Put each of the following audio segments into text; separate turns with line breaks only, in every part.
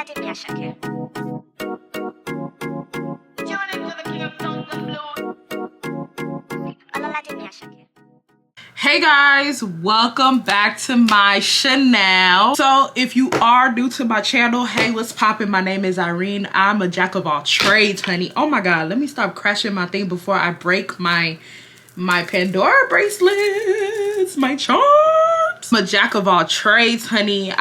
Hey guys, welcome back to my channel. So if you are new to my channel, hey, what's poppin'? My name is Irene. I'm a jack of all trades, honey. Oh my god, let me stop crashing my thing before I break my Pandora bracelets, my charms. I'm a jack of all trades, honey.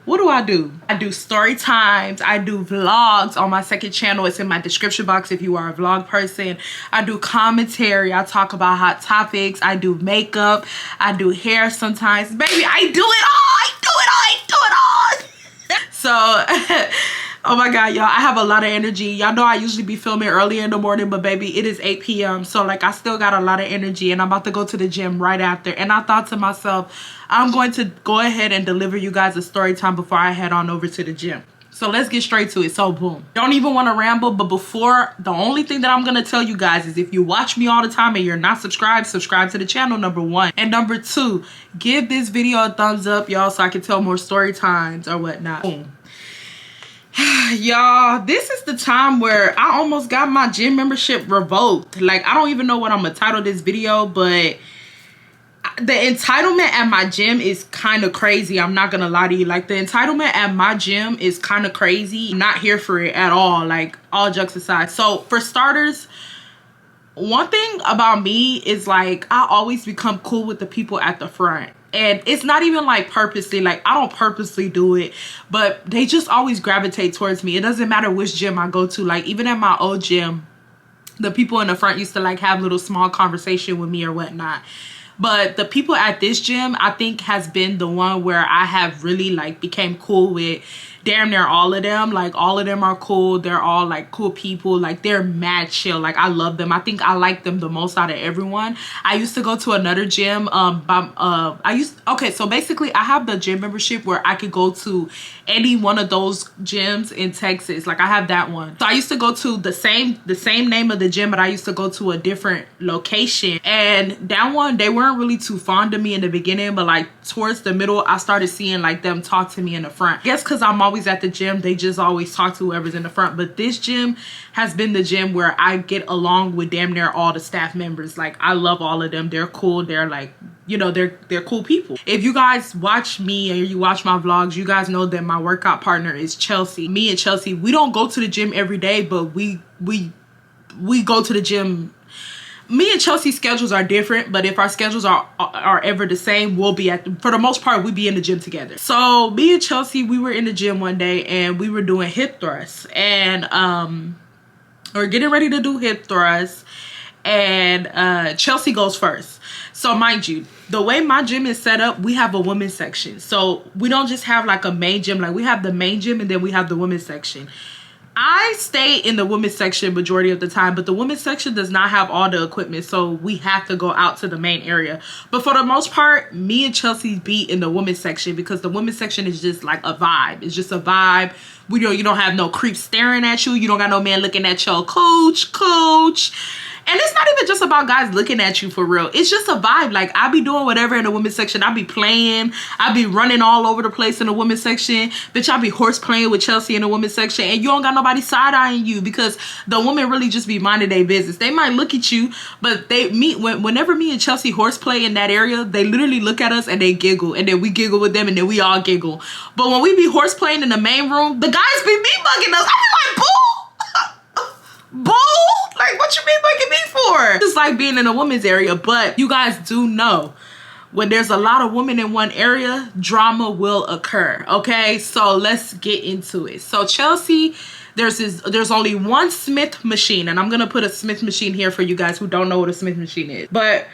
What do? I do story times. I do vlogs on my second channel. It's in my description box if you are a vlog person. I do commentary. I talk about hot topics. I do makeup. I do hair sometimes. Baby, I do it all. So, oh my god, y'all, I have a lot of energy. Y'all know I usually be filming early in the morning, but baby, it is 8 p.m. So like I still got a lot of energy and I'm about to go to the gym right after. And I thought to myself, I'm going to go ahead and deliver you guys a story time before I head on over to the gym. So let's get straight to it. So boom. Don't even want to ramble, but before, the only thing that I'm going to tell you guys is if you watch me all the time and you're not subscribed, subscribe to the channel, number one. And number two, give this video a thumbs up, y'all, so I can tell more story times or whatnot. Boom. Y'all, this is the time where I almost got my gym membership revoked. Like, I don't even know what I'm gonna title this video, but the entitlement at my gym is kind of crazy. I'm not gonna lie to you. Like, the entitlement at my gym is kind of crazy. I'm not here for it at all, like, all jokes aside. So for starters, one thing about me is like I always become cool with the people at the front. And it's not even like purposely, like I don't purposely do it, but they just always gravitate towards me. It doesn't matter which gym I go to. Like even at my old gym, the people in the front used to like have little small conversation with me or whatnot. But the people at this gym, I think has been the one where I have really like became cool with damn near all of them. Like all of them are cool. They're all like cool people. Like they're mad chill. Like I love them. I think I like them the most out of everyone. I used to go to another gym. Okay, so basically I have the gym membership where I could go to any one of those gyms in Texas. Like I have that one. So I used to go to the same name of the gym, but I used to go to a different location. And that one, they weren't really too fond of me in the beginning, but like towards the middle, I started seeing like them talk to me in the front. I guess because I'm always at the gym, they just always talk to whoever's in the front. But this gym has been the gym where I get along with damn near all the staff members. Like I love all of them. They're cool. They're like, you know, they're cool people. If you guys watch me or you watch my vlogs, you guys know that my workout partner is Chelsea. Me and Chelsea, we don't go to the gym every day, but we go to the gym. Me and Chelsea's schedules are different, but if our schedules are ever the same, we'll be for the most part, we be in the gym together. So me and Chelsea, we were in the gym one day and we were doing hip thrusts and we're getting ready to do hip thrusts and Chelsea goes first. So mind you, the way my gym is set up, we have a women's section. So we don't just have like a main gym, like we have the main gym and then we have the women's section. I stay in the women's section majority of the time, but the women's section does not have all the equipment, so we have to go out to the main area. But for the most part, me and Chelsea be in the women's section because the women's section is just like a vibe. It's just a vibe. You don't have no creeps staring at you. You don't got no man looking at your coach. And it's not even just about guys looking at you for real. It's just a vibe. Like, I be doing whatever in the women's section. I be playing. I be running all over the place in the women's section. Bitch, I be horse playing with Chelsea in the women's section. And you don't got nobody side-eyeing you because the women really just be minding their business. They might look at you, but whenever me and Chelsea horse play in that area, they literally look at us and they giggle. And then we giggle with them and then we all giggle. But when we be horse playing in the main room, the guys be bugging us. I be like, boo! Boo! Like, what you mean bugging me for? Just like being in a women's area. But you guys do know when there's a lot of women in one area, drama will occur. Okay, so let's get into it. So Chelsea, there's only one Smith machine, and I'm gonna put a Smith machine here for you guys who don't know what a Smith machine is. But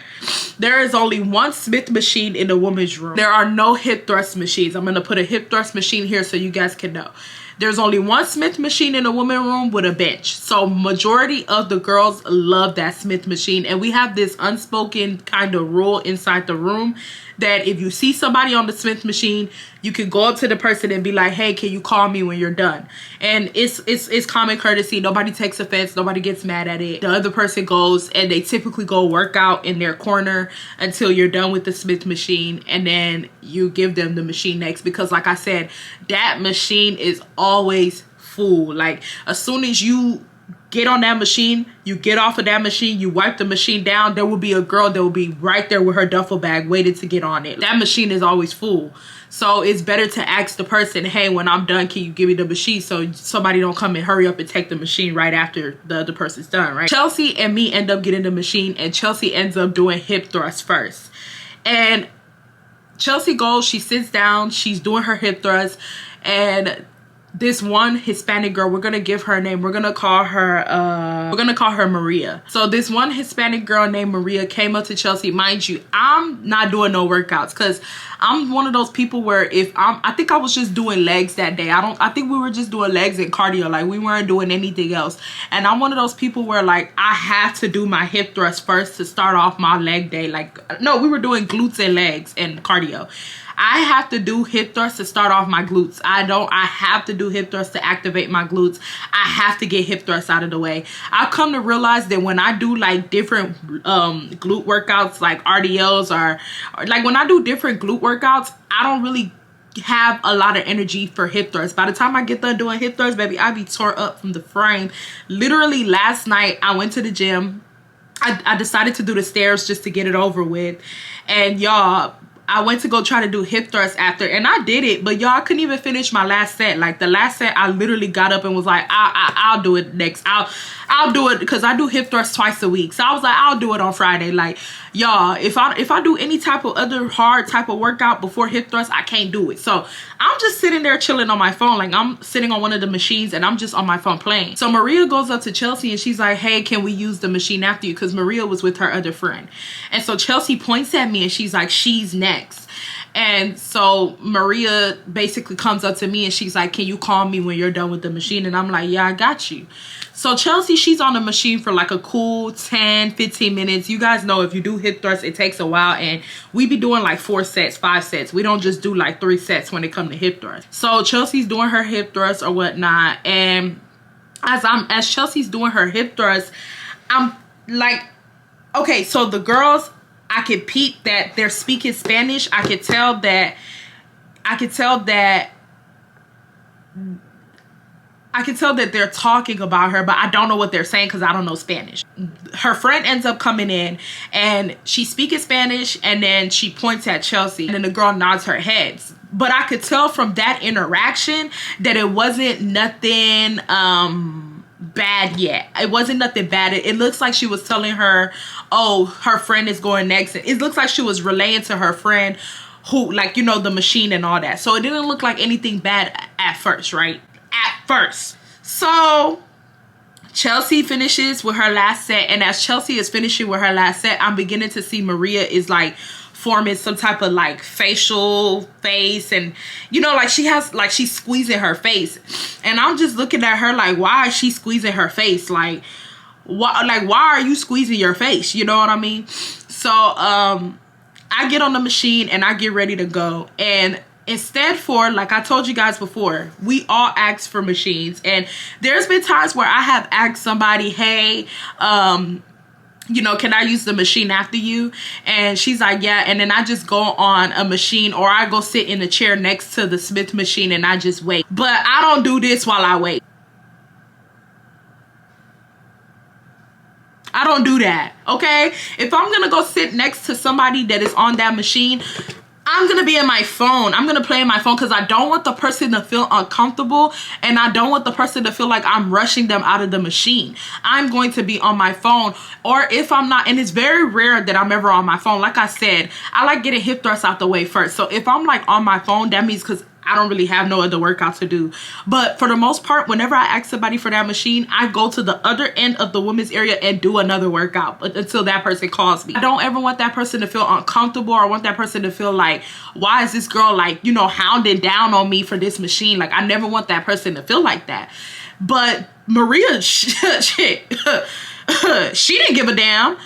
there is only one Smith machine in the women's room. There are no hip thrust machines. I'm gonna put a hip thrust machine here so you guys can know. There's only one Smith machine in the women's room with a bench. So majority of the girls love that Smith machine. And we have this unspoken kind of rule inside the room that if you see somebody on the Smith machine, you can go up to the person and be like, hey, can you call me when you're done? And it's common courtesy. Nobody takes offense. Nobody gets mad at it. The other person goes and they typically go work out in their corner until you're done with the Smith machine, and then you give them the machine next, because like I said, that machine is always full. Like as soon as you get on that machine, you get off of that machine, you wipe the machine down, there will be a girl that will be right there with her duffel bag waiting to get on it. That machine is always full. So it's better to ask the person, hey, when I'm done, can you give me the machine, so somebody don't come and hurry up and take the machine right after the other person's done, right? Chelsea and me end up getting the machine, and Chelsea ends up doing hip thrusts first. And Chelsea goes, she sits down, she's doing her hip thrust, and this one Hispanic girl, we're gonna give her a name, we're gonna call her Maria. So this one Hispanic girl named Maria came up to Chelsea. Mind you, I'm not doing no workouts, because I'm one of those people where I think I was just doing legs that day. I think we were just doing legs and cardio, like we weren't doing anything else. And I'm one of those people where like I have to do my hip thrust first to start off my leg day. Like no, we were doing glutes and legs and cardio. I have to do hip thrusts to start off my glutes. I have to do hip thrusts to activate my glutes. I have to get hip thrusts out of the way. I've come to realize that when I do like different glute workouts, like RDLs, or like when I do different glute workouts, I don't really have a lot of energy for hip thrusts. By the time I get done doing hip thrusts, baby, I be tore up from the frame. Literally last night, I went to the gym. I decided to do the stairs just to get it over with. And y'all, I went to go try to do hip thrusts after, and I did it, but y'all, I couldn't even finish my last set. Like the last set, I literally got up and was like, I'll do it next. I'll do it, because I do hip thrusts twice a week. So I was like, I'll do it on Friday. Like y'all, if I do any type of other hard type of workout before hip thrust, I can't do it. So I'm just sitting there chilling on my phone. Like I'm sitting on one of the machines and I'm just on my phone playing. So Maria goes up to Chelsea and she's like, hey, can we use the machine after you? Because Maria was with her other friend. And so Chelsea points at me and she's like, she's next. And so Maria basically comes up to me and she's like, can you call me when you're done with the machine? And I'm like, yeah, I got you. So Chelsea, she's on the machine for like a cool 10-15 minutes. You guys know if you do hip thrust, it takes a while, and we be doing like 4 sets, 5 sets. We don't just do like 3 sets when it comes to hip thrust. So Chelsea's doing her hip thrust or whatnot, and as Chelsea's doing her hip thrust, I'm like, okay, so the girls, I could peep that they're speaking Spanish. I could tell that they're talking about her, but I don't know what they're saying because I don't know Spanish. Her friend ends up coming in and she's speaking Spanish, and then she points at Chelsea, and then the girl nods her head. But I could tell from that interaction that it wasn't nothing bad yet. It wasn't nothing bad. It looks like she was telling her, oh, her friend is going next. It looks like she was relaying to her friend who, like, you know, the machine and all that. So it didn't look like anything bad at first, right? At first. So Chelsea finishes with her last set, and as Chelsea is finishing with her last set, I'm beginning to see Maria is like forming some type of like facial face, and you know, like she's squeezing her face, and I'm just looking at her like, why is she squeezing her face? Like why are you squeezing your face? You know what I mean? So I get on the machine and I get ready to go, and instead for, like I told you guys before, we all ask for machines, and there's been times where I have asked somebody, hey, you know, can I use the machine after you? And she's like, yeah. And then I just go on a machine, or I go sit in the chair next to the Smith machine and I just wait. But I don't do this while I wait. I don't do that, okay? If I'm gonna go sit next to somebody that is on that machine, I'm gonna be in my phone. I'm gonna play in my phone because I don't want the person to feel uncomfortable, and I don't want the person to feel like I'm rushing them out of the machine. I'm going to be on my phone, or if I'm not, and it's very rare that I'm ever on my phone. Like I said, I like getting hip thrusts out the way first. So if I'm like on my phone, that means because I don't really have no other workout to do. But for the most part, whenever I ask somebody for that machine, I go to the other end of the women's area and do another workout until that person calls me. I don't ever want that person to feel uncomfortable, or want that person to feel like, why is this girl like, you know, hounding down on me for this machine? Like, I never want that person to feel like that. But Maria, shit, she didn't give a damn.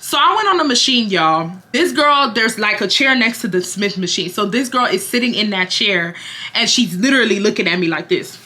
So I went on the machine, y'all. This girl, there's like a chair next to the Smith machine. So this girl is sitting in that chair and she's literally looking at me like this.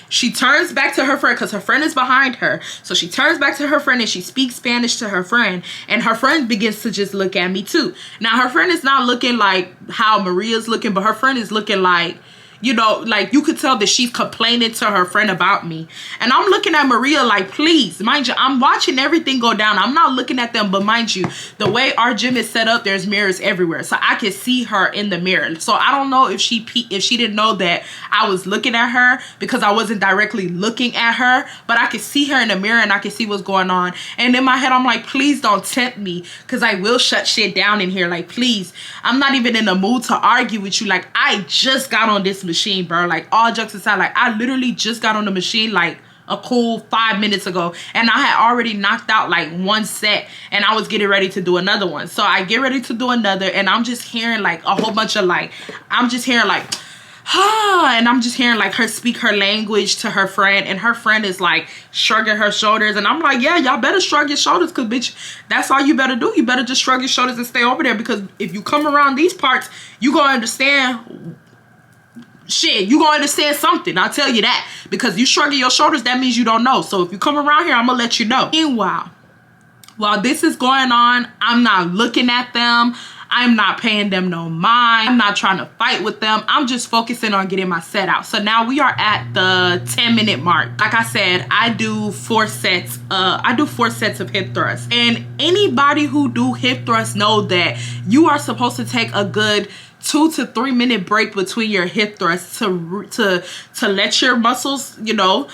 She turns back to her friend because her friend is behind her. So she turns back to her friend and she speaks Spanish to her friend. And her friend begins to just look at me too. Now, her friend is not looking like how Maria's looking, but her friend is looking like, you know, like you could tell that she's complaining to her friend about me. And I'm looking at Maria like, please, mind you, I'm watching everything go down. I'm not looking at them, but mind you, the way our gym is set up, there's mirrors everywhere. So I can see her in the mirror. So I don't know if she didn't know that I was looking at her because I wasn't directly looking at her, but I could see her in the mirror and I could see what's going on. And in my head, I'm like, please don't tempt me because I will shut shit down in here. Like, please, I'm not even in the mood to argue with you. Like, I just got on this machine, bro. Like, all jokes aside, like, I literally just got on the machine like a cool 5 minutes ago, and I had already knocked out like one set and I was getting ready to do another one. So I get ready to do another and I'm just hearing like a whole bunch of like, I'm just hearing like, and I'm just hearing like her speak her language to her friend, and her friend is like shrugging her shoulders, and I'm like, yeah, y'all better shrug your shoulders because bitch, that's all you better do. You better just shrug your shoulders and stay over there, because if you come around these parts, you gonna understand shit. You gonna understand something, I'll tell you that, because you shrugging your shoulders, that means you don't know. So if you come around here, I'm gonna let you know. Meanwhile, while this is going on, I'm not looking at them. I'm not paying them no mind. I'm not trying to fight with them. I'm just focusing on getting my set out. So now we are at the 10-minute mark. Like I said, I do 4 sets. I do 4 sets of hip thrusts. And anybody who do hip thrusts know that you are supposed to take a good 2 to 3 minute break between your hip thrusts to let your muscles, you know,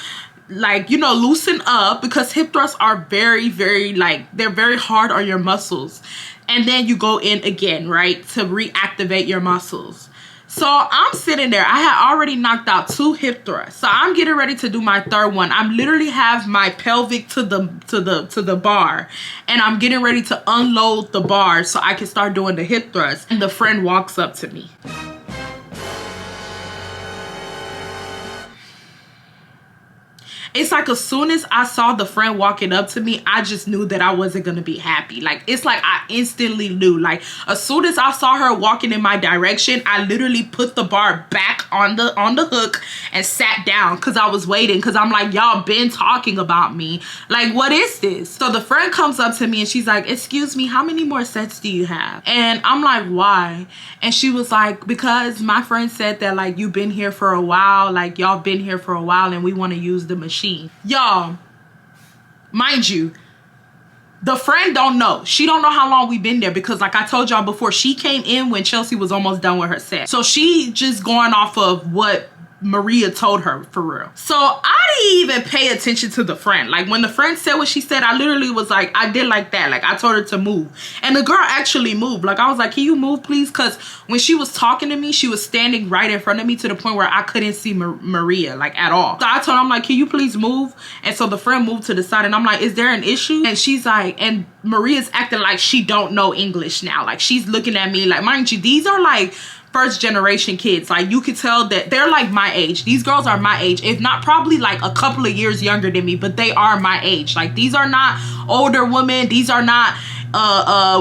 like, you know, loosen up, because hip thrusts are very, very, like, they're very hard on your muscles. And then you go in again, right, to reactivate your muscles. So I'm sitting there. I had already knocked out 2 hip thrusts. So I'm getting ready to do my 3rd one. I'm literally have my pelvic to the bar, and I'm getting ready to unload the bar so I can start doing the hip thrust. And the friend walks up to me. It's like as soon as I saw the friend walking up to me, I just knew that I wasn't going to be happy. Like, it's like I instantly knew. Like, as soon as I saw her walking in my direction, I literally put the bar back on the hook and sat down because I was waiting. Because I'm like, y'all been talking about me. Like, what is this? So the friend comes up to me and she's like, excuse me, how many more sets do you have? And I'm like, why? And she was like, because my friend said that, like, you've been here for a while. Like, y'all been here for a while and we want to use the machine. Y'all, mind you, the friend don't know. She don't know how long we've been there, because like I told y'all before, she came in when Chelsea was almost done with her set. So she just going off of what Maria told her, for real. So I didn't even pay attention to the friend. Like, when the friend said what she said, I literally was like, I did like that. Like, I told her to move. And the girl actually moved. Like, I was like, can you move, please? Because when she was talking to me, she was standing right in front of me to the point where I couldn't see Maria, like, at all. So I told her, I'm like, can you please move? And so the friend moved to the side, and I'm like, is there an issue? And she's like, and Maria's acting like she don't know English now. Like, she's looking at me like, mind you, these are like 1st generation kids. Like, you could tell that they're like my age. These girls are my age, if not probably like a couple of years younger than me, but they are my age. Like, these are not older women. These are not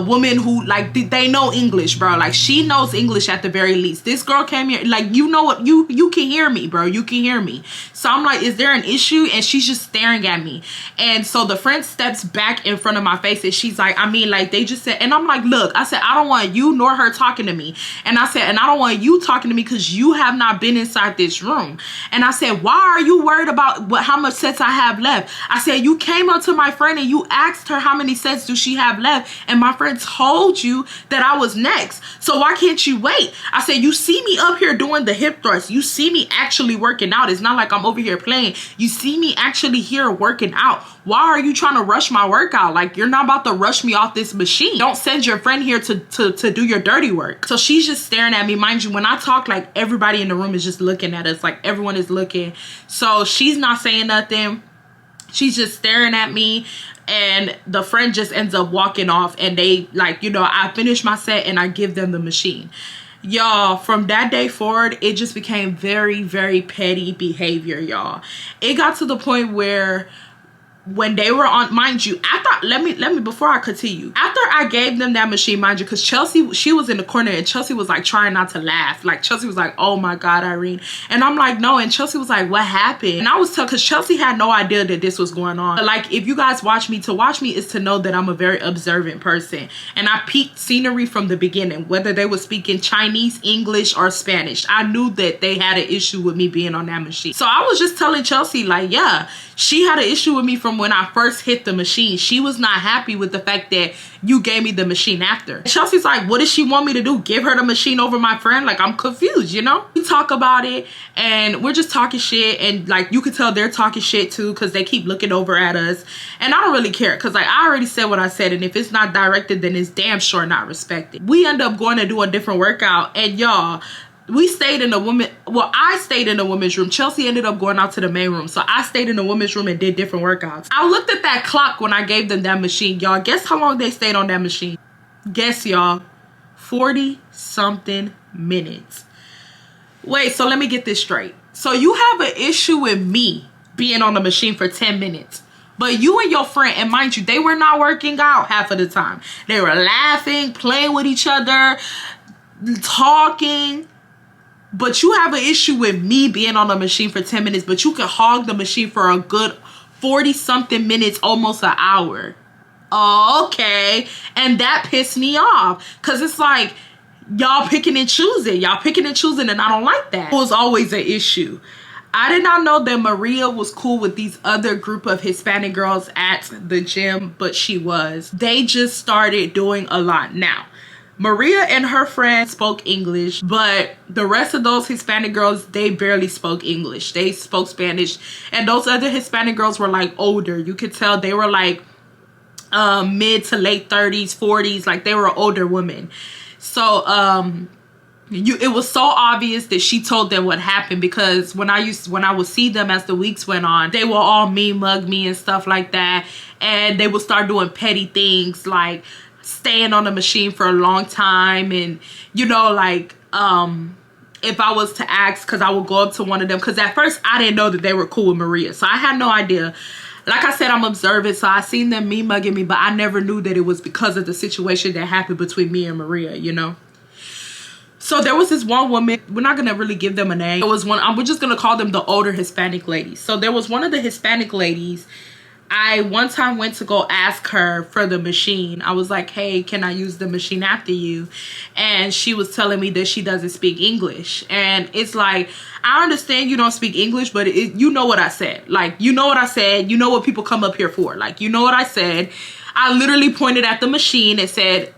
women who, like, they know English, bro. Like, she knows English at the very least. This girl came here, like, you know what, you can hear me, bro. You can hear me. So I'm like, is there an issue? And she's just staring at me. And so the friend steps back in front of my face and she's like, I mean, like, they just said, and I'm like, look, I said, I don't want you nor her talking to me. And I said, and I don't want you talking to me because you have not been inside this room. And I said, why are you worried about how much sets I have left? I said, you came up to my friend and you asked her how many sets do she have left, and my friend told you that I was next. So why can't you wait? I said, you see me up here doing the hip thrust. You see me actually working out. It's not like I'm over here playing. You see me actually here working out. Why are you trying to rush my workout? Like, you're not about to rush me off this machine. Don't send your friend here to do your dirty work. So she's just staring at me. Mind you, when I talk, like, everybody in the room is just looking at us. Like, everyone is looking. So she's not saying nothing. She's just staring at me. And the friend just ends up walking off, and they, like, you know, I finish my set and I give them the machine. Y'all, from that day forward, it just became very, very petty behavior, y'all. It got to the point where when they were on, mind you, after, let me before I continue, after I gave them that machine, mind you, because Chelsea, she was in the corner and Chelsea was like trying not to laugh. Like Chelsea was like, oh my God, Irene. And I'm like, no. And Chelsea was like, what happened? And I was telling, because Chelsea had no idea that this was going on. But like, if you guys watch me, to watch me is to know that I'm a very observant person. And I peeked scenery from the beginning, whether they were speaking Chinese, English, or Spanish. I knew that they had an issue with me being on that machine. So I was just telling Chelsea, like, yeah, she had an issue with me from when I first hit the machine. She was not happy with the fact that you gave me the machine after. Chelsea's like, what does she want me to do? Give her the machine over my friend? Like, I'm confused, you know? We talk about it and we're just talking shit, and like you could tell they're talking shit too because they keep looking over at us. And I don't really care because like I already said what I said, and if it's not directed, then it's damn sure not respected. We end up going to do a different workout, and y'all, we stayed in the I stayed in the women's room. Chelsea ended up going out to the main room. So I stayed in the women's room and did different workouts. I looked at that clock when I gave them that machine. Y'all, guess how long they stayed on that machine? Guess, y'all. 40 something minutes. Wait, so let me get this straight. So you have an issue with me being on the machine for 10 minutes. But you and your friend, and mind you, they were not working out half of the time. They were laughing, playing with each other, talking. But you have an issue with me being on the machine for 10 minutes, but you can hog the machine for a good 40 something minutes, almost an hour. Okay. And that pissed me off because it's like y'all picking and choosing. Y'all picking and choosing, and I don't like that. It was always an issue. I did not know that Maria was cool with these other group of Hispanic girls at the gym, but she was. They just started doing a lot. Now, Maria and her friend spoke English, but the rest of those Hispanic girls, they barely spoke English. They spoke Spanish. And those other Hispanic girls were like older. You could tell they were like mid to late 30s, 40s. Like they were older women. So it was so obvious that she told them what happened, because when I would see them as the weeks went on, they would all mug me and stuff like that. And they would start doing petty things like staying on the machine for a long time, and you know, like if I was to ask, because I would go up to one of them, because at first I didn't know that they were cool with Maria, so I had no idea. Like I said, I'm observant, so I seen them mugging me, but I never knew that it was because of the situation that happened between me and Maria, you know. So there was this one woman, we're not gonna really give them a name. It was we're just gonna call them the older Hispanic ladies. So there was one of the Hispanic ladies. I one time went to go ask her for the machine. I was like, hey, can I use the machine after you? And she was telling me that she doesn't speak English. And it's like, I understand you don't speak English, but you know what I said. Like, you know what I said. You know what people come up here for. Like, you know what I said. I literally pointed at the machine and said,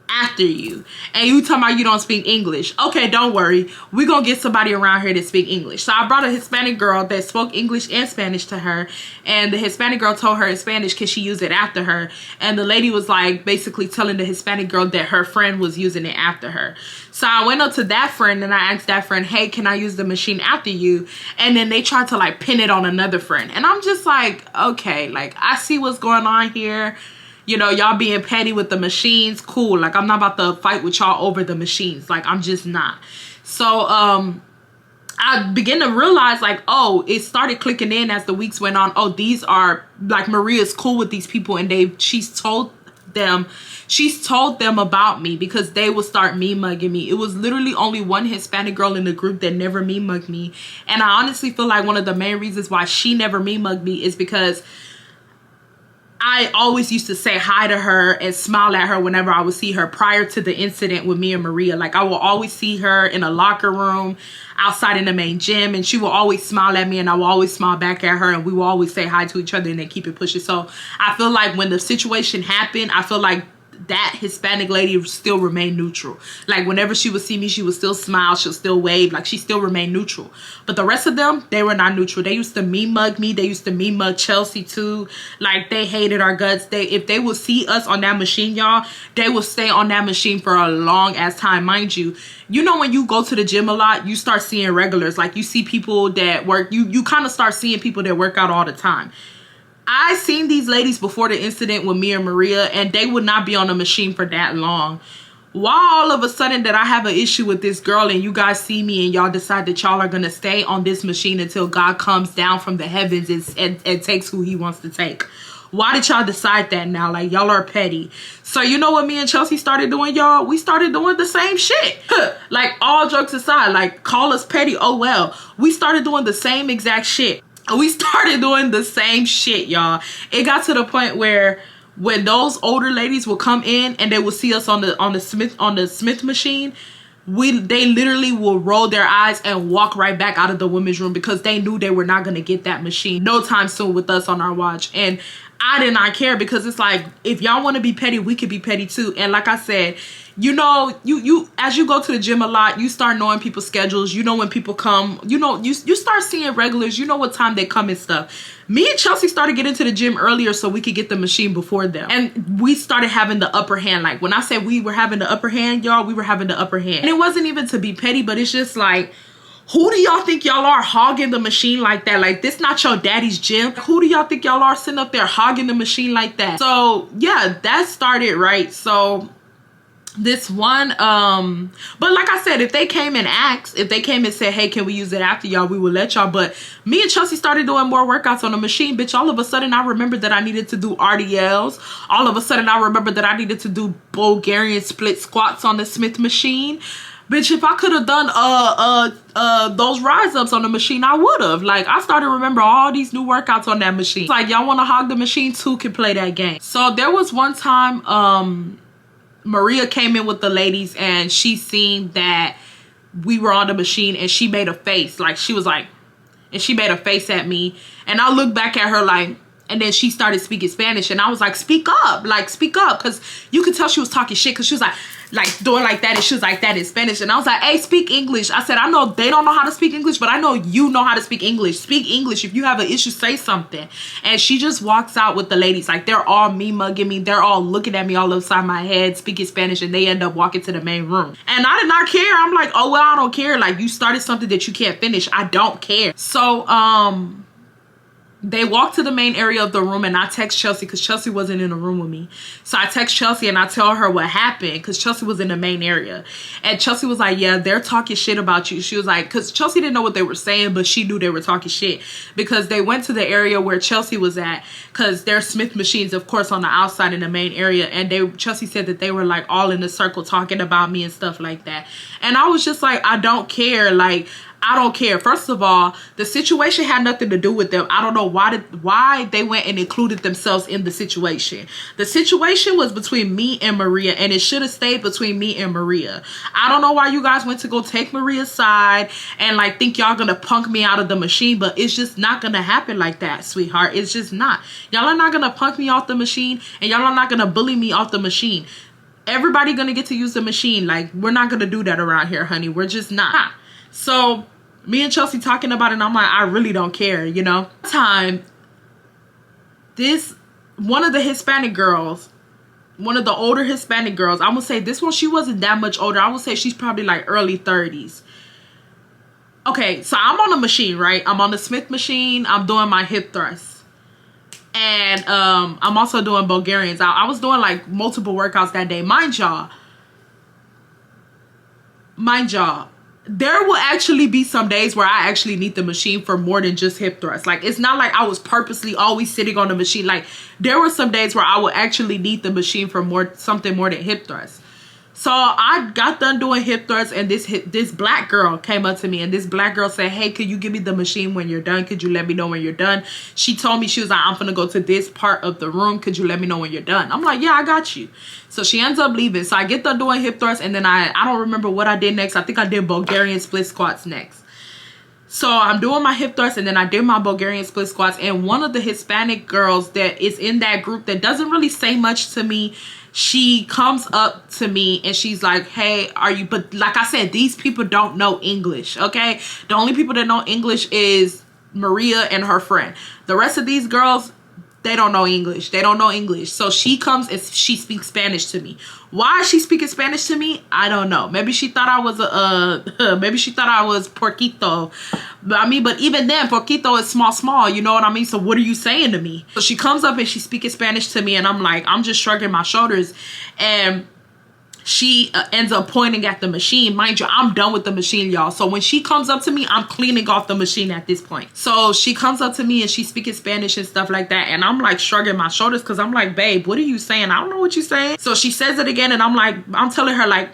after you, and you talking about you don't speak English. Okay, don't worry, we're gonna get somebody around here that speak English. So I brought a Hispanic girl that spoke English and Spanish to her, and the Hispanic girl told her in Spanish can she use it after her, and the lady was like basically telling the Hispanic girl that her friend was using it after her. So I went up to that friend and I asked that friend, hey, can I use the machine after you? And then they tried to like pin it on another friend, and I'm just like, okay, like I see what's going on here. You know, y'all being petty with the machines, cool. Like, I'm not about to fight with y'all over the machines. Like, I'm just not. So, I began to realize, like, oh, it started clicking in as the weeks went on. Oh, these are, like, Maria's cool with these people. And she's told them about me, because they would start mugging me. It was literally only one Hispanic girl in the group that never mugged me. And I honestly feel like one of the main reasons why she never mugged me is because I always used to say hi to her and smile at her whenever I would see her prior to the incident with me and Maria. Like, I will always see her in a locker room outside in the main gym, and she will always smile at me and I will always smile back at her, and we will always say hi to each other and then keep it pushing. So I feel like when the situation happened, I feel like that Hispanic lady still remained neutral. Like, whenever she would see me, she would still smile, she'll still wave, like she still remained neutral. But the rest of them, they were not neutral. They used to mug me. They used to mug Chelsea too. Like, they hated our guts. If they would see us on that machine, y'all, they would stay on that machine for a long ass time. Mind you, you know, when you go to the gym a lot, you start seeing regulars. Like, you see people that work, you kind of start seeing people that work out all the time. I seen these ladies before the incident with me and Maria, and they would not be on the machine for that long. Why all of a sudden that I have an issue with this girl and you guys see me and y'all decide that y'all are going to stay on this machine until God comes down from the heavens and takes who he wants to take? Why did y'all decide that now? Like, y'all are petty. So you know what me and Chelsea started doing, y'all? We started doing the same shit. Like, all jokes aside, like, call us petty, oh well. We started doing the same exact shit. We started doing the same shit, y'all. It got to the point where when those older ladies will come in and they will see us on the Smith machine, they literally will roll their eyes and walk right back out of the women's room because they knew they were not going to get that machine no time soon with us on our watch. And I did not care because it's like, if y'all want to be petty, we could be petty too. And like I said, you know, you as you go to the gym a lot, you start knowing people's schedules. You know when people come, you know, you start seeing regulars, you know what time they come and stuff. Me and Chelsea started getting to the gym earlier so we could get the machine before them. And we started having the upper hand. Like, when I said we were having the upper hand, y'all, we were having the upper hand. And it wasn't even to be petty, but it's just like, who do y'all think y'all are hogging the machine like that? Like, this not your daddy's gym. Who do y'all think y'all are sitting up there hogging the machine like that? So yeah, that started, right? So this one, but like I said, if they came and asked, if they came and said, hey, can we use it after y'all, we would let y'all. But me and Chelsea started doing more workouts on the machine, bitch. All of a sudden I remembered that I needed to do RDLs. All of a sudden I remembered that I needed to do Bulgarian split squats on the Smith machine. Bitch, if I could have done those rise ups on the machine, I would have. Like, I started to remember all these new workouts on that machine. It's like, y'all want to hog the machine too, can play that game. So there was one time Maria came in with the ladies and she seen that we were on the machine and she made a face. Like, she was like, and she made a face at me. And I looked back at her like, and then she started speaking Spanish and I was like, speak up, like, speak up. Cause you could tell she was talking shit cause she was like doing like that and she was like that in Spanish. And I was like, hey, speak English. I said, I know they don't know how to speak English, but I know you know how to speak English. Speak English. If you have an issue, say something. And she just walks out with the ladies. Like, they're all me mugging me. They're all looking at me all upside my head, speaking Spanish, and they end up walking to the main room. And I did not care. I'm like, oh, well, I don't care. Like, you started something that you can't finish. I don't care. So, they walked to the main area of the room and I text Chelsea because Chelsea wasn't in the room with me. So I text Chelsea and I tell her what happened because Chelsea was in the main area. And Chelsea was like, yeah, they're talking shit about you. She was like, because Chelsea didn't know what they were saying, but she knew they were talking shit because they went to the area where Chelsea was at because there's Smith machines, of course, on the outside in the main area. And Chelsea said that they were like all in a circle talking about me and stuff like that. And I was just like, I don't care. Like, I don't care. First of all, the situation had nothing to do with them. I don't know why they went and included themselves in the situation. The situation was between me and Maria, and it should have stayed between me and Maria. I don't know why you guys went to go take Maria's side and like think y'all gonna punk me out of the machine, but it's just not gonna happen like that, sweetheart. It's just not. Y'all are not gonna punk me off the machine, and y'all are not gonna bully me off the machine. Everybody gonna get to use the machine. Like, we're not gonna do that around here, honey. We're just not. So me and Chelsea talking about it, and I'm like, I really don't care, you know. One of the Hispanic girls, one of the older Hispanic girls, I would say this one, she wasn't that much older. I would say she's probably like early 30s. Okay, so I'm on the machine, right? I'm on the Smith machine. I'm doing my hip thrusts. And I'm also doing Bulgarians. I was doing like multiple workouts that day. Mind y'all, there will actually be some days where I actually need the machine for more than just hip thrusts. Like, it's not like I was purposely always sitting on the machine. Like, there were some days where I would actually need the machine for something more than hip thrusts. So I got done doing hip thrusts, and this black girl came up to me, and this black girl said, hey, could you give me the machine when you're done? Could you let me know when you're done? She told me, she was like, I'm gonna go to this part of the room. Could you let me know when you're done? I'm like, yeah, I got you. So she ends up leaving. So I get done doing hip thrusts, and then I don't remember what I did next. I think I did Bulgarian split squats next. So I'm doing my hip thrusts, and then I did my Bulgarian split squats, and one of the Hispanic girls that is in that group that doesn't really say much to me, she comes up to me and she's like, hey, but like I said, these people don't know English, okay? The only people that know English is Maria and her friend. The rest of these girls, they don't know English. They don't know English. So she comes and she speaks Spanish to me. Why is she speaking Spanish to me? I don't know. Maybe she thought I was maybe she thought I was porquito. But even then, porquito is small, you know what I mean? So what are you saying to me? So she comes up and she's speaking Spanish to me, and I'm like, I'm just shrugging my shoulders. And she ends up pointing at the machine. Mind you, I'm done with the machine, y'all. So when she comes up to me, I'm cleaning off the machine at this point. So she comes up to me and she's speaking Spanish and stuff like that. And I'm like shrugging my shoulders because I'm like, babe, what are you saying? I don't know what you're saying. So she says it again and I'm telling her like,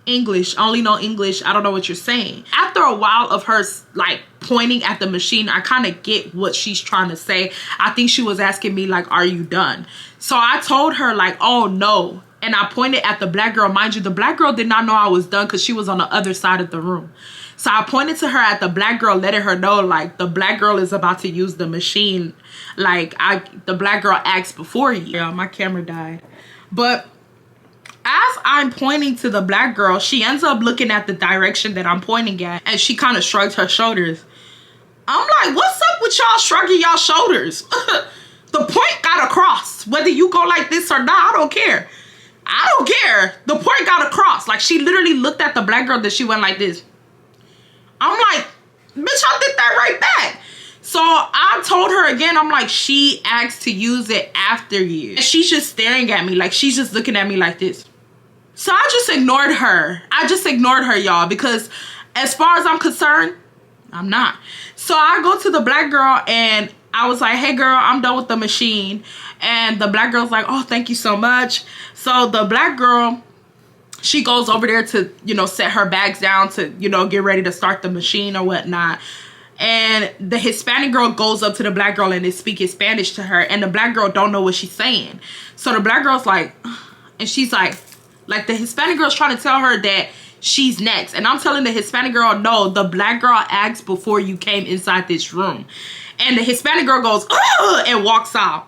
English, I only know English. I don't know what you're saying. After a while of her like pointing at the machine, I kind of get what she's trying to say. I think she was asking me like, are you done? So I told her like, oh no. And I pointed at the black girl. Mind you, the black girl did not know I was done because she was on the other side of the room. So I pointed to her at the black girl, letting her know like the black girl is about to use the machine. Like the black girl asked before you. Yeah, my camera died. But as I'm pointing to the black girl, she ends up looking at the direction that I'm pointing at, and she kind of shrugs her shoulders. I'm like, what's up with y'all shrugging y'all shoulders? The point got across. Whether you go like this or not, I don't care. I don't care. The point got across. Like, she literally looked at the black girl that she went like this. I'm like, bitch, I did that right back. So I told her again, I'm like, she asked to use it after you. And she's just staring at me. Like, she's just looking at me like this. So I just ignored her. I just ignored her, y'all, because as far as I'm concerned, I'm not. So I go to the black girl and I was like, hey girl, I'm done with the machine. And the black girl's like, oh, thank you so much. So the black girl, she goes over there to, you know, set her bags down to, you know, get ready to start the machine or whatnot. And the Hispanic girl goes up to the black girl and is speaking Spanish to her. And the black girl don't know what she's saying. So the black girl's like, and she's like the Hispanic girl's trying to tell her that she's next. And I'm telling the Hispanic girl, no, the black girl asked before you came inside this room. And the Hispanic girl goes, ugh, and walks out.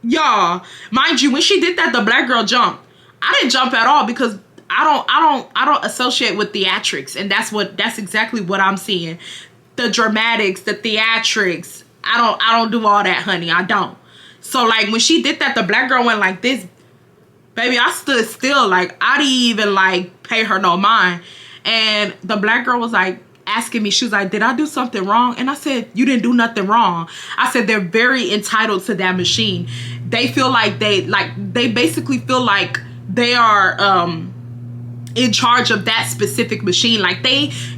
Y'all, mind you, when she did that, the black girl jumped. I didn't jump at all because I don't associate with theatrics. And that's exactly what I'm seeing. The dramatics, the theatrics. I don't do all that, honey. I don't. So like when she did that, the black girl went like this. Baby, I stood still. Like, I didn't even like pay her no mind. And the black girl was like asking me, she was like, did I do something wrong? And I said, you didn't do nothing wrong. I said, they're very entitled to that machine. They feel like they basically feel like they are in charge of that specific machine. Like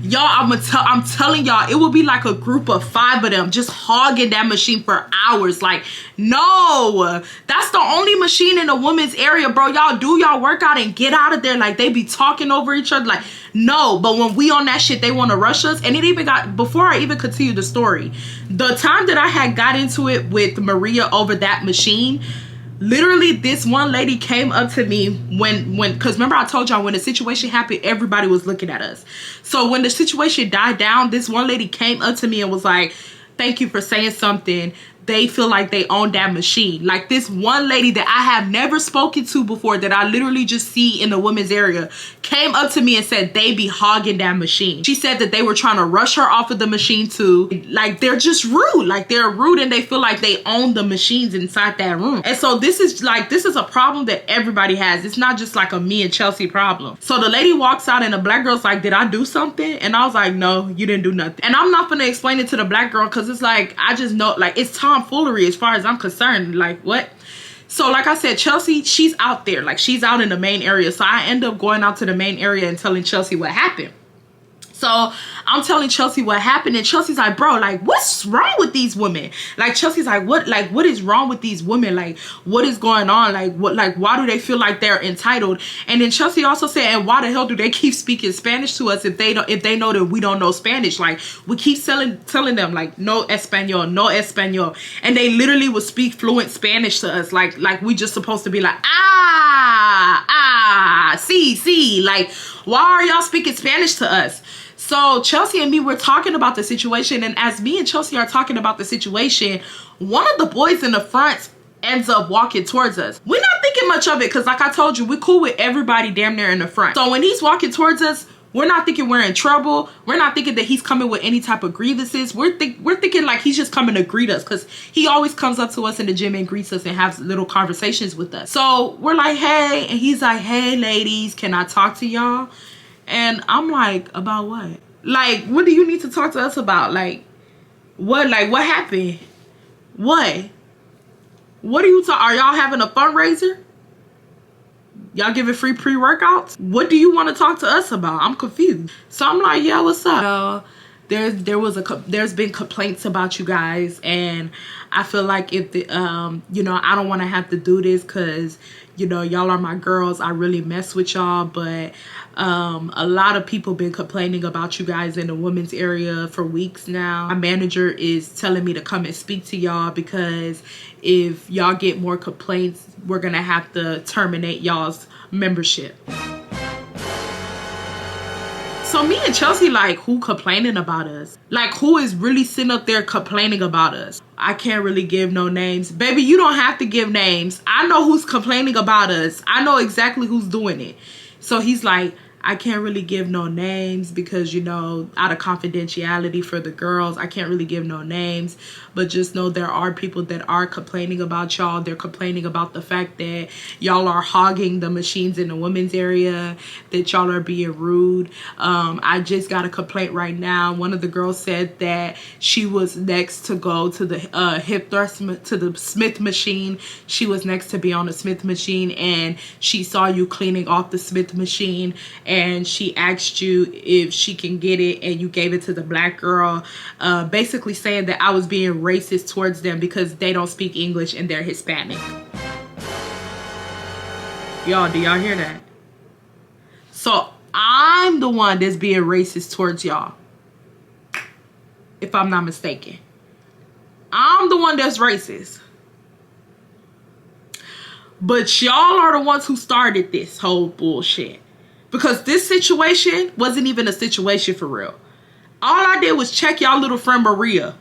y'all, I'm telling y'all, it will be like a group of 5 of them just hogging that machine for hours. Like, no, that's the only machine in a woman's area, bro. Y'all do y'all workout and get out of there. Like, they be talking over each other. Like, no, but when we on that shit, they want to rush us. And it even got, before I even continue the story, the time that I had got into it with Maria over that machine, literally this one lady came up to me when because remember I told y'all when the situation happened, everybody was looking at us. So when the situation died down, this one lady came up to me and was like, thank you for saying something. They feel like they own that machine. Like, this one lady that I have never spoken to before, that I literally just see in the women's area, came up to me and said they be hogging that machine. She said that they were trying to rush her off of the machine too. Like, they're just rude. Like, they're rude and they feel like they own the machines inside that room. And so this is a problem that everybody has. It's not just like a me and Chelsea problem. So the lady walks out and the black girl's like, did I do something? And I was like, no, you didn't do nothing. And I'm not gonna explain it to the black girl because it's like, I just know, like, it's tomfoolery as far as I'm concerned. Like, what? So like I said, Chelsea, she's out there. Like, she's out in the main area. So I end up going out to the main area and telling Chelsea what happened. So I'm telling Chelsea what happened, and Chelsea's like, bro, like, what's wrong with these women? Like, Chelsea's like, what is wrong with these women? Like, what is going on? Like, why do they feel like they're entitled? And then Chelsea also said, and why the hell do they keep speaking Spanish to us if they know that we don't know Spanish? Like, we keep telling them, like, no Espanol, no Espanol. And they literally would speak fluent Spanish to us. Like we just supposed to be like, see, like, why are y'all speaking Spanish to us? So Chelsea and me were talking about the situation, and as me and Chelsea are talking about the situation, one of the boys in the front ends up walking towards us. We're not thinking much of it because, like I told you, we're cool with everybody damn near in the front. So when he's walking towards us, we're not thinking we're in trouble. We're not thinking that he's coming with any type of grievances. We're thinking like he's just coming to greet us, because he always comes up to us in the gym and greets us and has little conversations with us. So we're like, hey, and he's like, hey ladies, can I talk to y'all? And I'm like, about what? Like, what do you need to talk to us about? Like, what? Like, what happened? What? What are you talking? Are y'all having a fundraiser? Y'all giving free pre-workouts? What do you want to talk to us about? I'm confused. So I'm like, yeah, what's up? There's been complaints about you guys, and I feel like if the you know, I don't want to have to do this because, you know, y'all are my girls. I really mess with y'all, but a lot of people been complaining about you guys in the women's area for weeks now. My manager is telling me to come and speak to y'all because if y'all get more complaints, we're gonna have to terminate y'all's membership. So me and Chelsea, like, who complaining about us? Like, who is really sitting up there complaining about us? I can't really give no names. Baby, you don't have to give names. I know who's complaining about us. I know exactly who's doing it. So he's like, I can't really give no names because, you know, out of confidentiality for the girls, I can't really give no names. But just know there are people that are complaining about y'all. They're complaining about the fact that y'all are hogging the machines in the women's area, that y'all are being rude. I just got a complaint right now. One of the girls said that she was next to go to the hip thrust, to the Smith machine. She was next to be on the Smith machine, and she saw you cleaning off the Smith machine, and she asked you if she can get it, and you gave it to the black girl, basically saying that I was being racist towards them because they don't speak English and they're Hispanic. Y'all, do y'all hear that? So I'm the one that's being racist towards y'all, if I'm not mistaken. I'm the one that's racist. But y'all are the ones who started this whole bullshit. Because this situation wasn't even a situation for real. All I did was check y'all little friend Maria.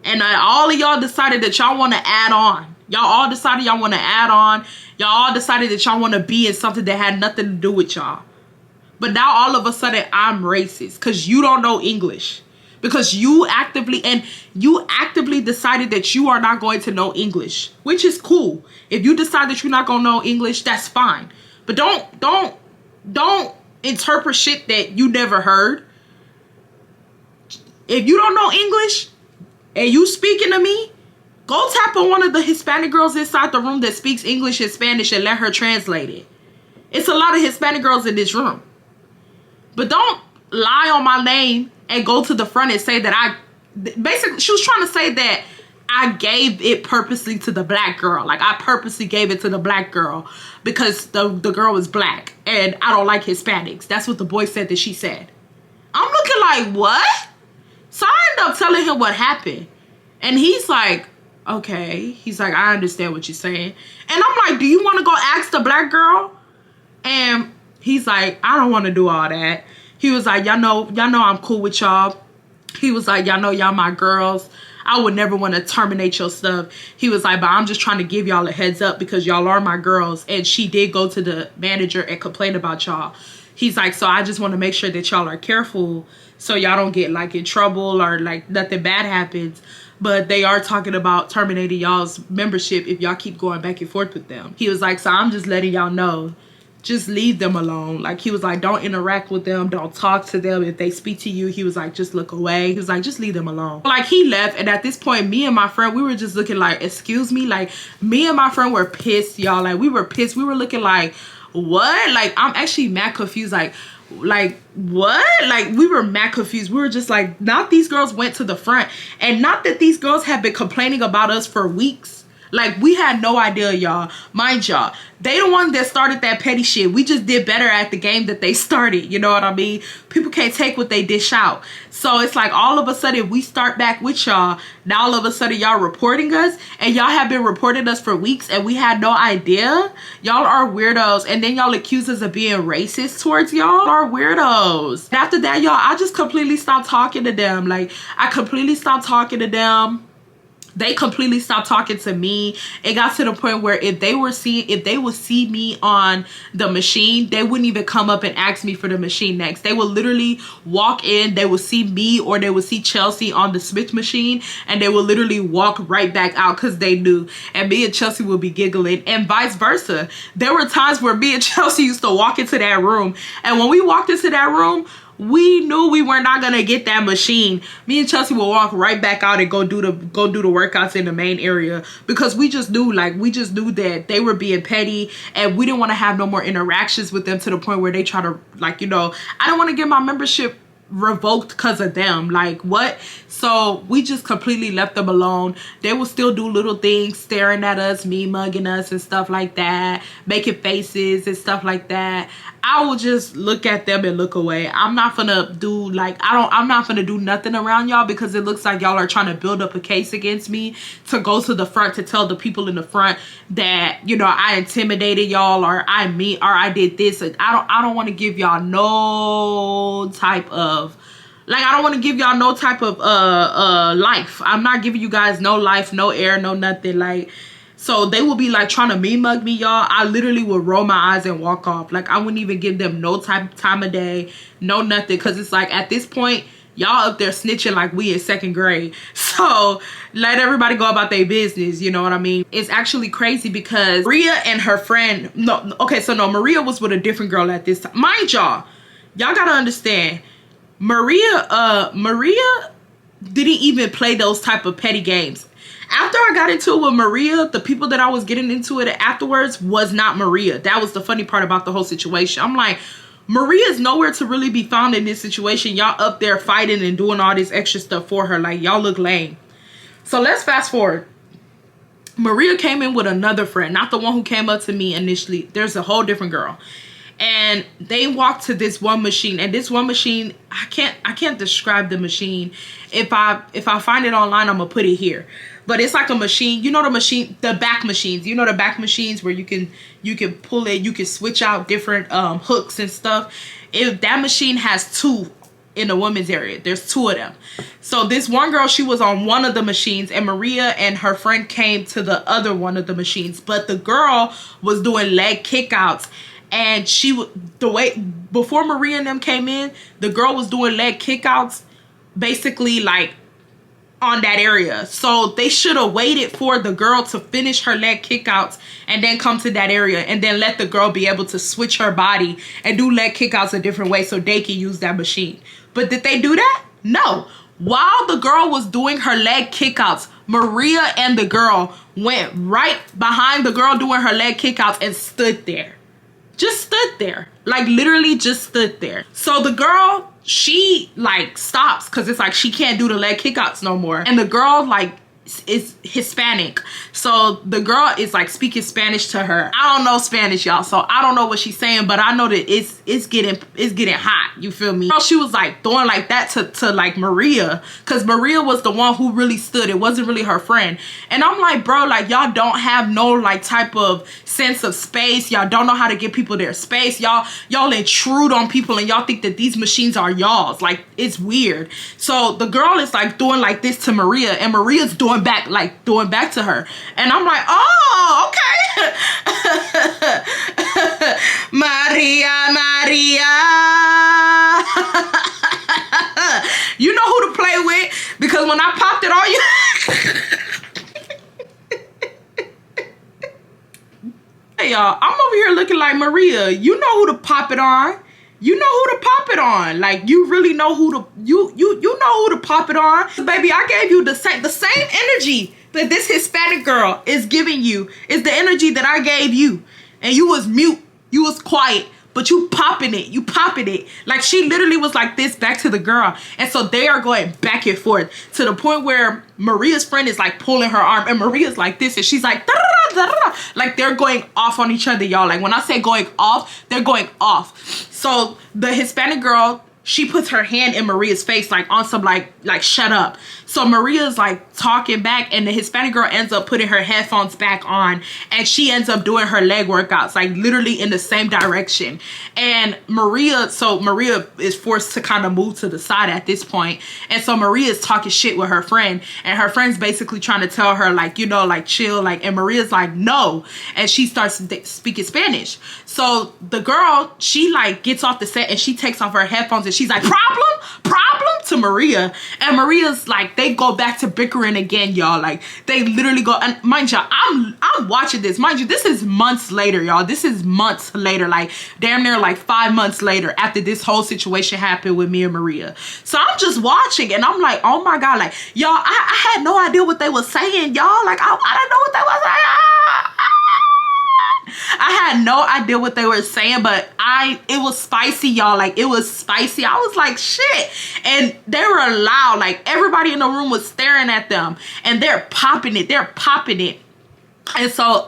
And all of y'all decided that y'all want to add on. Y'all all decided y'all want to add on. Y'all all decided that y'all want to be in something that had nothing to do with y'all. But now all of a sudden I'm racist because you don't know English. Because you actively decided that you are not going to know English, which is cool. If you decide that you're not going to know English, that's fine. But don't interpret shit that you never heard. If you don't know English and you speaking to me, go tap on one of the Hispanic girls inside the room that speaks English and Spanish and let her translate it. It's a lot of Hispanic girls in this room. But don't lie on my name and go to the front and say that basically, she was trying to say that I gave it purposely to the black girl. Like, I purposely gave it to the black girl because the girl was black and I don't like Hispanics. That's what the boy said that she said. I'm looking like, what? So I ended up telling him what happened. And he's like, okay. He's like, I understand what you're saying. And I'm like, do you want to go ask the black girl? And he's like, I don't want to do all that. He was like, y'all know I'm cool with y'all. He was like, y'all know y'all my girls. I would never want to terminate your stuff. He was like, but I'm just trying to give y'all a heads up because y'all are my girls. And she did go to the manager and complain about y'all. He's like, so I just want to make sure that y'all are careful so y'all don't get like in trouble or like nothing bad happens. But they are talking about terminating y'all's membership if y'all keep going back and forth with them. He was like, so I'm just letting y'all know. Just leave them alone. Like, he was like, don't interact with them. Don't talk to them. If they speak to you, he was like, just look away. He was like, just leave them alone. Like, he left. And at this point, me and my friend, we were just looking like, excuse me? Like, me and my friend were pissed, y'all. Like, we were pissed. We were looking like, what? Like, I'm actually mad confused. Like what? Like, we were mad confused. We were just like, not these girls went to the front. And not that these girls have been complaining about us for weeks. Like, we had no idea, y'all. Mind y'all, they the ones that started that petty shit. We just did better at the game that they started. You know what I mean? People can't take what they dish out. So it's like, all of a sudden, we start back with y'all. Now, all of a sudden, y'all reporting us. And y'all have been reporting us for weeks. And we had no idea. Y'all are weirdos. And then y'all accuse us of being racist towards y'all. Y'all are weirdos. And after that, y'all, I just completely stopped talking to them. Like, I completely stopped talking to them. They completely stopped talking to me. It got to the point where if they would see me on the machine, they wouldn't even come up and ask me for the machine next. They would literally walk in, they would see me or they would see Chelsea on the Smith machine, and they would literally walk right back out because they knew. And me and Chelsea would be giggling, and vice versa. There were times where me and Chelsea used to walk into that room, and when we walked into that room, we knew we were not gonna get that machine. Me and Chelsea will walk right back out and go do the workouts in the main area, because we just knew that they were being petty, and we didn't want to have no more interactions with them to the point where they try to, like, you know, I don't want to get my membership revoked because of them. Like, what? So we just completely left them alone. They will still do little things, staring at us, me mugging us and stuff like that, making faces and stuff like that. I will just look at them and look away. I'm not gonna do, like, I'm not gonna do nothing around y'all, because it looks like y'all are trying to build up a case against me to go to the front to tell the people in the front that, you know, I intimidated y'all, or I did this. Like, I don't want to give y'all no type of, like, I don't want to give y'all no type of life. I'm not giving you guys no life, no air, no nothing. Like, so they will be like trying to me mug me, y'all. I literally would roll my eyes and walk off. Like, I wouldn't even give them no time of day, no nothing, because it's like, at this point, y'all up there snitching like we in 2nd grade. So let everybody go about their business, you know what I mean? It's actually crazy because Maria and her friend, Maria was with a different girl at this time. Mind y'all gotta understand, Maria didn't even play those type of petty games. After I got into it with Maria, the people that I was getting into it afterwards was not Maria. That was the funny part about the whole situation. I'm like, Maria's nowhere to really be found in this situation. Y'all up there fighting and doing all this extra stuff for her. Like, y'all look lame. So let's fast forward. Maria came in with another friend, not the one who came up to me initially. There's a whole different girl. And they walked to this one machine, and this one machine, I can't describe the machine. If I find it online, I'm gonna put it here. But it's like a machine, you know, the back machines. You know, the back machines where you can pull it, you can switch out different hooks and stuff. If that machine has 2 in the women's area, there's 2 of them. So this one girl, she was on one of the machines, and Maria and her friend came to the other one of the machines. But the girl was doing leg kickouts. And before Maria and them came in, the girl was doing leg kickouts basically like on that area. So they should have waited for the girl to finish her leg kickouts and then come to that area, and then let the girl be able to switch her body and do leg kickouts a different way so they can use that machine. But did they do that? No. While the girl was doing her leg kickouts, Maria and the girl went right behind the girl doing her leg kickouts and stood there. Just stood there. Like, literally just stood there. So the girl, she like stops, because it's like she can't do the leg kickouts no more. And the girl like is Hispanic. So the girl is like speaking Spanish to her. I don't know Spanish, y'all, so I don't know what she's saying, but I know that it's getting hot. You feel me? She was like throwing like that to like Maria, because Maria was the one who really stood. It wasn't really her friend. And I'm like, bro, like, y'all don't have no like type of sense of space. Y'all don't know how to give people their space. Y'all intrude on people, and y'all think that these machines are y'all's. Like, it's weird. So the girl is like doing like this to Maria, and Maria's doing back to her. And I'm like, oh, okay. Maria. You know who to play with, because when I popped it on you. Hey, y'all, I'm over here looking like Maria. You know who to pop it on. You know who to pop it on. Like, you really know who to, you know who to pop it on. Baby, I gave you the same energy that this Hispanic girl is giving you is the energy that I gave you. And you was mute. You was quiet. But you popping it. You popping it. Like, she literally was like this back to the girl. And so they are going back and forth to the point where Maria's friend is like pulling her arm. And Maria's like this. And she's like, da, da, da, da, da. Like, they're going off on each other, y'all. Like, when I say going off, they're going off. So the Hispanic girl, she puts her hand in Maria's face, like on some like shut up. So Maria's like talking back, and the Hispanic girl ends up putting her headphones back on, and she ends up doing her leg workouts, like literally in the same direction. And Maria is forced to kind of move to the side at this point. And so Maria is talking shit with her friend, and her friend's basically trying to tell her, like, you know, like, chill, like, and Maria's like, no. And she starts speaking Spanish. So the girl, she like gets off the set, and she takes off her headphones, and she's like, problem, to Maria, and Maria's like, they go back to bickering again, y'all. Like, they literally go, and mind y'all, I'm watching this. Mind you, this is months later, y'all. This is months later, like damn near like 5 months later after this whole situation happened with me and Maria. So I'm just watching, and I'm like, oh my God, like, y'all, I had no idea what they were saying, y'all. Like, I didn't know what they were saying. I had no idea what they were saying, but it was spicy, y'all. Like, it was spicy. I was like, shit. And they were loud. Like, everybody in the room was staring at them, and they're popping it. They're popping it. And so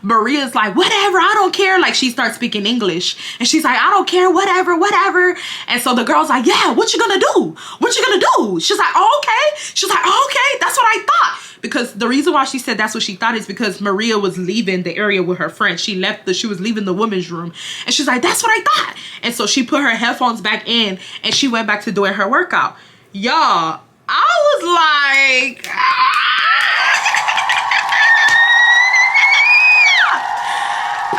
Maria's like, whatever, I don't care. Like, she starts speaking English, and she's like, I don't care, whatever, whatever. And so the girl's like, yeah, what you gonna do? What you gonna do? She's like, oh, okay. She's like, oh, okay, that's what I thought. Because the reason why she said that's what she thought is because Maria was leaving the area with her friend. She was leaving the women's room, and she's like, that's what I thought. And so she put her headphones back in, and she went back to doing her workout. Y'all, I was like,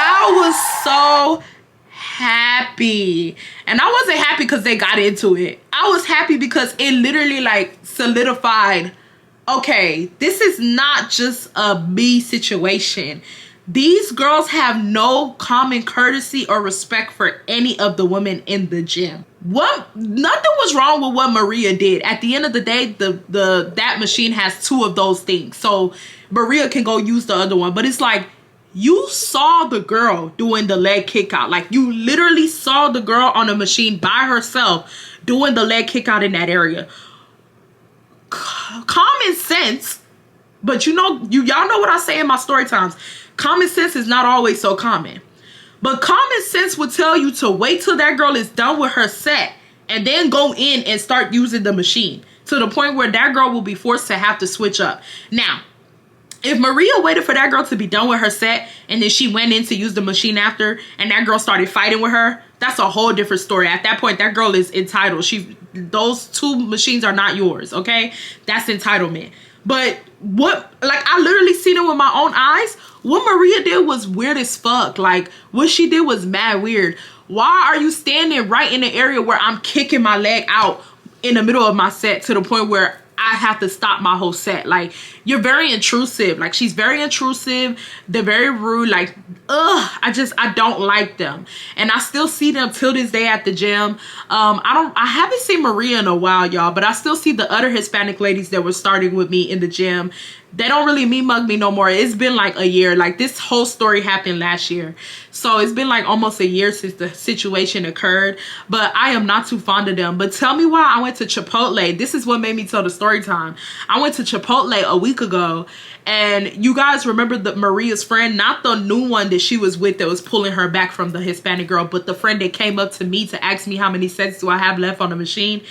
I was so happy. And I wasn't happy because they got into it. I was happy because it literally like solidified, okay, this is not just a me situation. These girls have no common courtesy or respect for any of the women in the gym. Nothing was wrong with what Maria did. At the end of the day, that machine has 2 of those things. So Maria can go use the other one. But it's like, you saw the girl doing the leg kick out. Like, you literally saw the girl on a machine by herself doing the leg kick out in that area. Common sense, but y'all know what I say in my story times. Common sense is not always so common. But common sense would tell you to wait till that girl is done with her set and then go in and start using the machine to the point where that girl will be forced to have to switch up. Now, if Maria waited for that girl to be done with her set and then she went in to use the machine after and that girl started fighting with her, that's a whole different story. At that point, that girl is entitled. Those 2 machines are not yours, okay? That's entitlement. But I literally seen it with my own eyes. What Maria did was weird as fuck. Like, what she did was mad weird. Why are you standing right in the area where I'm kicking my leg out in the middle of my set to the point where I have to stop my whole set? Like, you're very intrusive. Like, she's very intrusive. They're very rude. Like, I don't like them. And I still see them till this day at the gym. I haven't seen Maria in a while, y'all, but I still see the other Hispanic ladies that were starting with me in the gym. They don't really mug me no more. It's been like a year. Like, this whole story happened last year. So it's been like almost a year since the situation occurred. But I am not too fond of them. But tell me why I went to Chipotle. This is what made me tell the story time. I went to Chipotle a week ago. And you guys remember Maria's friend, not the new one that she was with that was pulling her back from the Hispanic girl, but the friend that came up to me to ask me how many sets do I have left on the machine.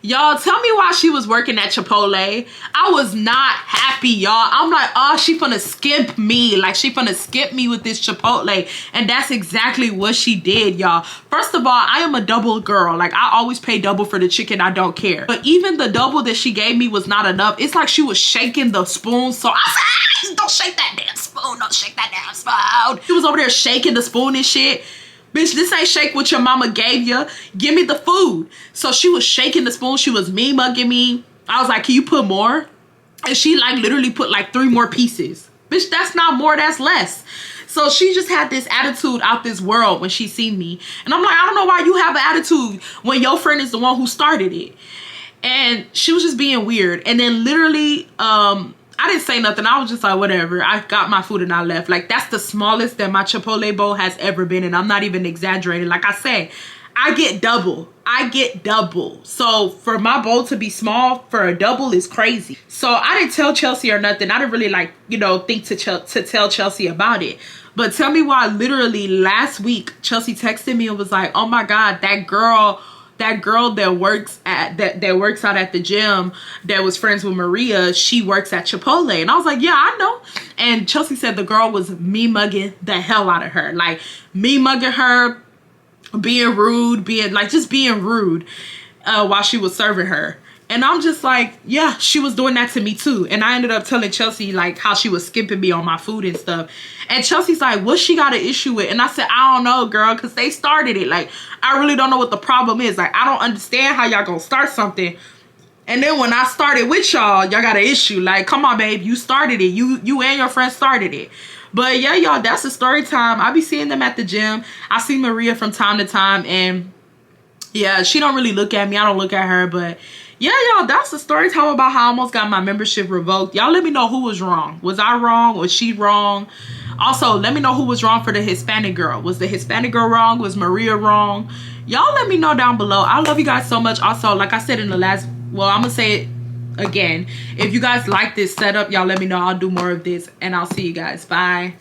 Y'all, tell me why she was working at Chipotle. I was not happy, y'all. I'm like, oh, she finna skimp me. Like, she finna skip me with this Chipotle. And that's exactly what she did, y'all. First of all, I am a double girl. Like, I always pay double for the chicken. I don't care. But even the double that she gave me was not enough. It's like she was shaking the spoon. So I said, don't shake that damn spoon. Don't shake that damn spoon. She was over there shaking the spoon and shit. Bitch, this ain't shake what your mama gave you. Give me the food. So she was shaking the spoon. She was mugging me. I was like, can you put more? And she like literally put like 3 more pieces. Bitch, that's not more, that's less. So she just had this attitude out this world when she seen me. And I'm like, I don't know why you have an attitude when your friend is the one who started it. And she was just being weird. And then literally, I didn't say nothing. I was just like, whatever. I got my food and I left. Like, that's the smallest that my Chipotle bowl has ever been. And I'm not even exaggerating. Like I said, I get double. I get double. So for my bowl to be small for a double is crazy. So I didn't tell Chelsea or nothing. I didn't really like, think to tell Chelsea about it. But tell me why literally last week, Chelsea texted me and was like, oh my God, that girl that works out at the gym that was friends with Maria, she works at Chipotle. And I was like, yeah, I know. And Chelsea said the girl was me mugging the hell out of her. Like, me mugging her, being rude, being rude while she was serving her. And I'm just like, yeah, she was doing that to me too. And I ended up telling Chelsea like how she was skipping me on my food and stuff. And Chelsea's like, what she got an issue with? And I said, I don't know, girl, because they started it. Like, I really don't know what the problem is. Like, I don't understand how y'all gonna start something. And then when I started with y'all got an issue. Like, come on, babe, you started it. You and your friends started it. But yeah, y'all, that's the story time. I be seeing them at the gym. I see Maria from time to time. And yeah, she don't really look at me. I don't look at her. But yeah, y'all, that's the story time about how I almost got my membership revoked. Y'all let me know who was wrong. Was I wrong? Was she wrong? Also, let me know who was wrong for the Hispanic girl. Was the Hispanic girl wrong? Was Maria wrong? Y'all let me know down below. I love you guys so much. Also, like I said in the last, well, I'm going to say it again. If you guys like this setup, y'all let me know. I'll do more of this. And I'll see you guys. Bye.